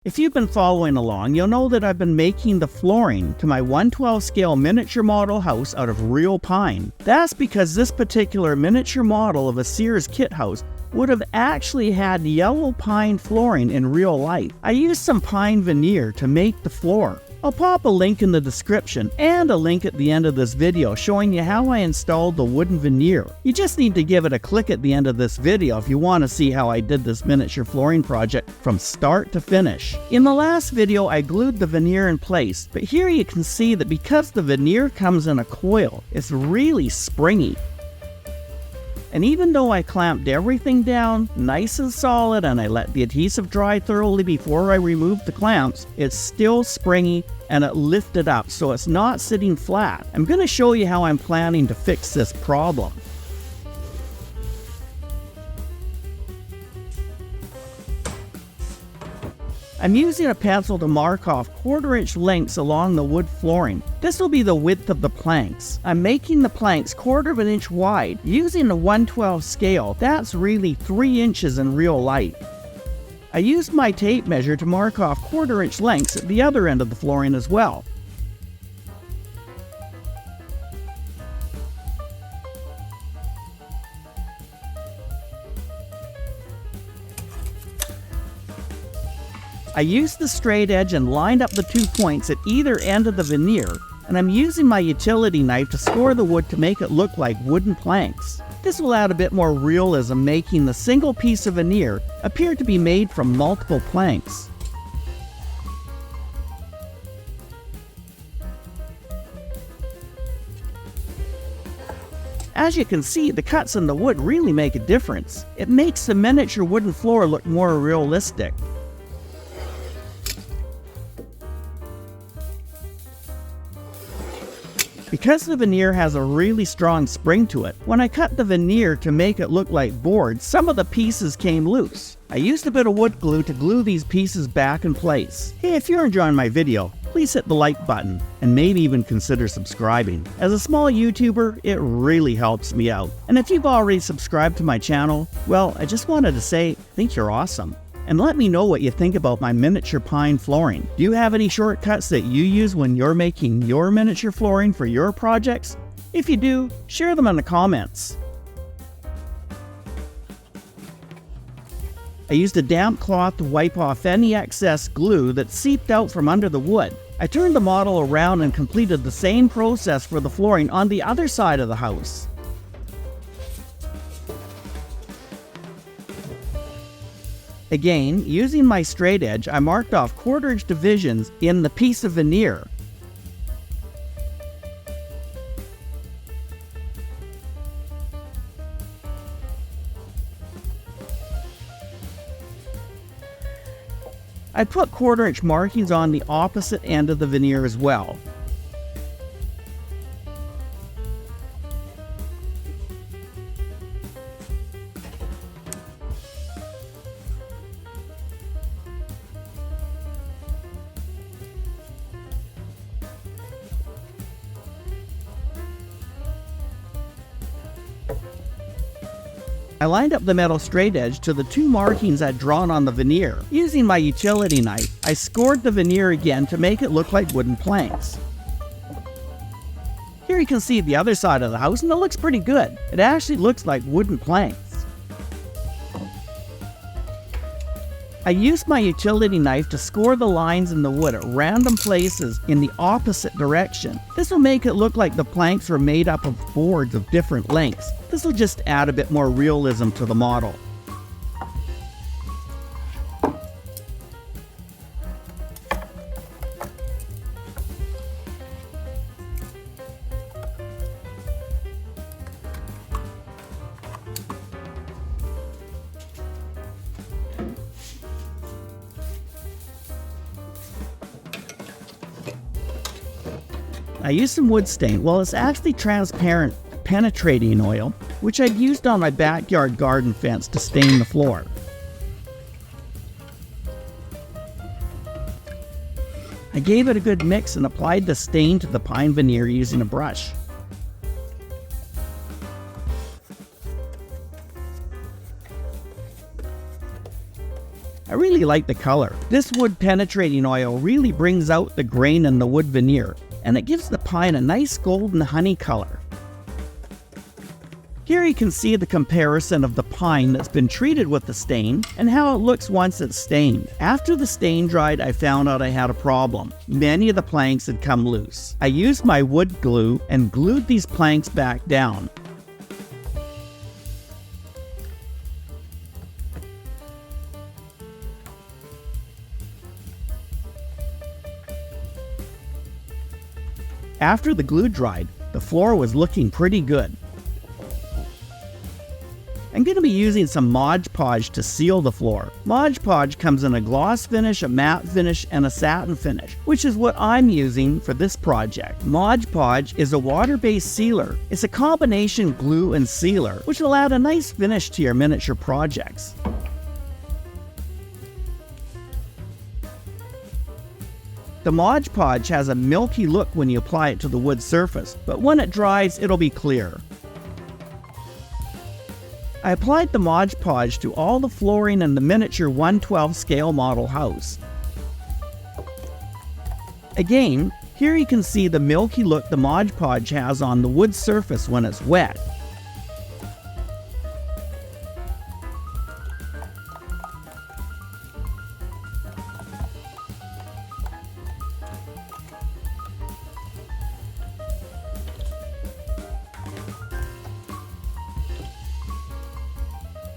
If you've been following along, you'll know that I've been making the flooring to my 1/12 scale miniature model house out of real pine. That's because this particular miniature model of a Sears kit house would have actually had yellow pine flooring in real life. I used some pine veneer to make the floor. I'll pop a link in the description and a link at the end of this video showing you how I installed the wooden veneer. You just need to give it a click at the end of this video if you want to see how I did this miniature flooring project from start to finish. In the last video I glued the veneer in place, but here you can see that because the veneer comes in a coil, it's really springy. And even though I clamped everything down nice and solid and I let the adhesive dry thoroughly before I removed the clamps, it's still springy and it lifted up, so it's not sitting flat. I'm going to show you how I'm planning to fix this problem. I'm using a pencil to mark off 1/4 inch lengths along the wood flooring. This will be the width of the planks. I'm making the planks 1/4 inch wide. Using the 1/12 scale, that's really 3 inches in real life. I used my tape measure to mark off 1/4 inch lengths at the other end of the flooring as well. I used the straight edge and lined up the 2 points at either end of the veneer, and I'm using my utility knife to score the wood to make it look like wooden planks. This will add a bit more realism, making the single piece of veneer appear to be made from multiple planks. As you can see, the cuts in the wood really make a difference. It makes the miniature wooden floor look more realistic. Because the veneer has a really strong spring to it, when I cut the veneer to make it look like board, some of the pieces came loose. I used a bit of wood glue to glue these pieces back in place. Hey, if you're enjoying my video, please hit the like button and maybe even consider subscribing. As a small YouTuber, it really helps me out. And if you've already subscribed to my channel, well, I just wanted to say, I think you're awesome. And let me know what you think about my miniature pine flooring. Do you have any shortcuts that you use when you're making your miniature flooring for your projects? If you do, share them in the comments. I used a damp cloth to wipe off any excess glue that seeped out from under the wood. I turned the model around and completed the same process for the flooring on the other side of the house. Again, using my straight edge, I marked off 1/4 inch divisions in the piece of veneer. I put 1/4 inch markings on the opposite end of the veneer as well. I lined up the metal straight edge to the 2 markings I'd drawn on the veneer. Using my utility knife, I scored the veneer again to make it look like wooden planks. Here you can see the other side of the house and it looks pretty good. It actually looks like wooden planks. I used my utility knife to score the lines in the wood at random places in the opposite direction. This will make it look like the planks were made up of boards of different lengths. This will just add a bit more realism to the model. I used some wood stain. Well, it's actually transparent penetrating oil, which I'd used on my backyard garden fence to stain the floor. I gave it a good mix and applied the stain to the pine veneer using a brush. I really really like the color. This wood penetrating oil really brings out the grain in the wood veneer, and it gives the pine a nice golden honey color. Here you can see the comparison of the pine that's been treated with the stain and how it looks once it's stained. After the stain dried, I found out I had a problem. Many of the planks had come loose. I used my wood glue and glued these planks back down. After the glue dried, the floor was looking pretty good. I'm going to be using some Mod Podge to seal the floor. Mod Podge comes in a gloss finish, a matte finish, and a satin finish, which is what I'm using for this project. Mod Podge is a water-based sealer. It's a combination glue and sealer, which will add a nice finish to your miniature projects. The Mod Podge has a milky look when you apply it to the wood surface, but when it dries, it'll be clear. I applied the Mod Podge to all the flooring in the miniature 1/12 scale model house. Again, here you can see the milky look the Mod Podge has on the wood surface when it's wet.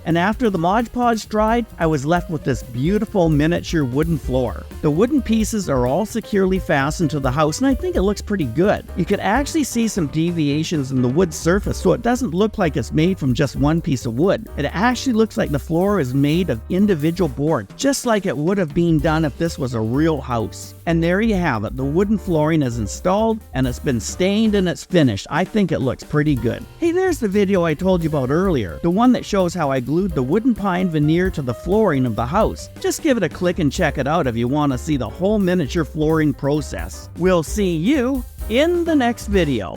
And after the Mod Podge dried, I was left with this beautiful miniature wooden floor. The wooden pieces are all securely fastened to the house, and I think it looks pretty good. You could actually see some deviations in the wood surface, so it doesn't look like it's made from just one piece of wood. It actually looks like the floor is made of individual boards, just like it would have been done if this was a real house. And there you have it. The wooden flooring is installed, and it's been stained and it's finished. I think it looks pretty good. Hey, there's the video I told you about earlier, the one that shows how I glued the wooden pine veneer to the flooring of the house. Just give it a click and check it out if you want to see the whole miniature flooring process. We'll see you in the next video.